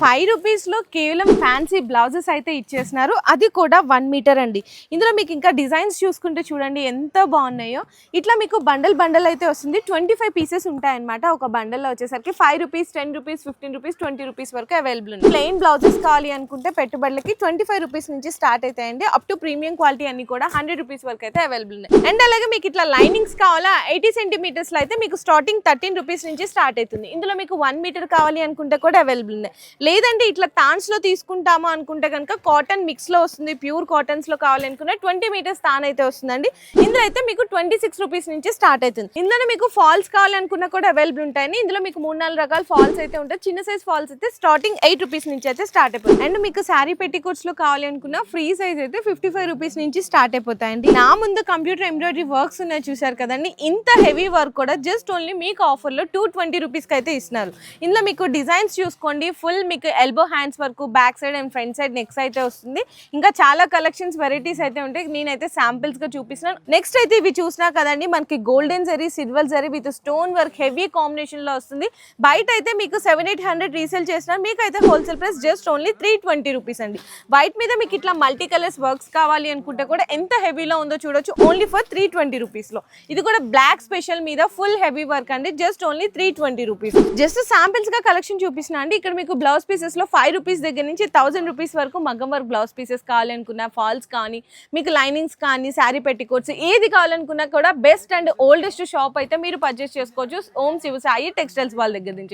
రూ. 5 కేవలం fancy blouses అయితే ఇచ్చేసినారు. అది కూడా 1 మీటర్ అండి. ఇందులో మీకు ఇంకా డిజైన్స్ చూసుకుంటే చూడండి ఎంత బాగున్నాయో. ఇట్లా మీకు బండల్ అయితే వస్తుంది. 25 పీసెస్ ఉంటాయన్నమాట. ఒక బండల్లో వచ్చేసరికి రూ. 5, రూ. 10, రూ. 15, రూ. 20 వరకు అవైలబుల్ ఉంది. ప్లెయిన్ బ్లౌజెస్ కావాలి అనుకుంటే పెట్టుబడులకి రూ. 25 నుంచి స్టార్ట్ అవుతాయండి. అప్ టు ప్రీమియం క్వాలిటీ అన్ని కూడా రూ. 100 వరకు అయితే అవైలబుల్ ఉన్నాయి. అండ్ అలాగే మీకు ఇట్లా లైనింగ్స్ కావాలా 80 సెంటీమీటర్స్ లో అయితే మీకు స్టార్టింగ్ రూ. 13 నుంచి స్టార్ట్ అవుతుంది. ఇందులో మీకు 1 మీటర్ కావాలి అనుకుంటే కూడా అవైలబుల్ ఉన్నాయి. లేదంటే ఇట్లా తాన్స్ లో తీసుకుంటాము అనుకుంటే కనుక కాటన్ మిక్స్ లో వస్తుంది. ప్యూర్ కాటన్స్ లో కావాలనుకున్న 20 మీటర్స్ తాన్ అయితే వస్తుందండి. ఇందులో అయితే మీకు రూ. 26 నుంచి స్టార్ట్ అవుతుంది. ఇందులో మీకు ఫాల్స్ కావాలనుకున్నా కూడా అవైలబుల్ ఉంటాయండి. ఇందులో మీకు 3-4 రకాల ఫాల్స్ అయితే ఉంటాయి. చిన్న సైజ్ ఫాల్స్ అయితే స్టార్టింగ్ రూ. 8 నుంచి అయితే స్టార్ట్ అయిపోతుంది. అండ్ మీకు శారీ పెట్టికోట్స్ లో కావాలి అనుకున్న ఫ్రీ సైజ్ అయితే రూ. 55 నుంచి స్టార్ట్ అయిపోతాయండి. నా ముందు కంప్యూటర్ ఎంబ్రాయిడరీ వర్క్స్ ఉన్నాయి చూసారు కదండి. ఇంత హెవీ వర్క్ కూడా జస్ట్ ఓన్లీ మీకు ఆఫర్ లో రూ. 220 అయితే ఇస్తున్నారు. ఇందులో మీకు డిజైన్స్ చూసుకోండి. ఫుల్ మీకు ఎల్బో హ్యాండ్స్ వరకు back side and front side necks అయితే వస్తుంది. ఇంకా చాలా కలెక్షన్స్ వెరైటీస్ అయితే ఉంటాయి. నేనైతే శాంపిల్స్ గా చూపిస్తున్నాను. నెక్స్ట్ అయితే ఇవి చూసినా కదండి మనకి golden zari silver zari with stone work heavy combination లో వస్తుంది. బయట అయితే మీకు 700-800 రీసేల్ చేసిన మీకు అయితే హోల్సేల్ ప్రైస్ జస్ట్ ఓన్లీ రూ. 320 అండి. వైట్ మీద మీకు ఇట్లా మల్టీ కలర్స్ వర్క్స్ కావాలి అనుకుంటే కూడా ఎంత హెవీలో ఉందో చూడొచ్చు. ఓన్లీ ఫర్ రూ. 320 లో. ఇది కూడా బ్లాక్ స్పెషల్ మీద ఫుల్ హెవీ వర్క్ అండి. జస్ట్ ఓన్లీ రూ. 320. జస్ట్ శాంపిల్స్ గా కలెక్షన్ చూపిస్తున్నా అండి. ఇక్కడ మీకు బ్లౌజ్ పీసెస్ లో రూ. 5 దగ్గర నుంచి రూ. 1000 వరకు మగ్గం వర్క్ బ్లౌజ్ పీసెస్ కావాలనుకున్నా ఫాల్స్ కానీ మీకు లైనింగ్స్ కానీ శారీ పెట్టికోట్స్ ఏది కావాలనుకున్నా కూడా బెస్ట్ అండ్ ఓల్డెస్ట్ షాప్ అయితే మీరు పర్చేస్ చేసుకోవచ్చు. ఓం శివ సాయి టెక్స్టైల్స్ వాళ్ళ దగ్గర నుంచి.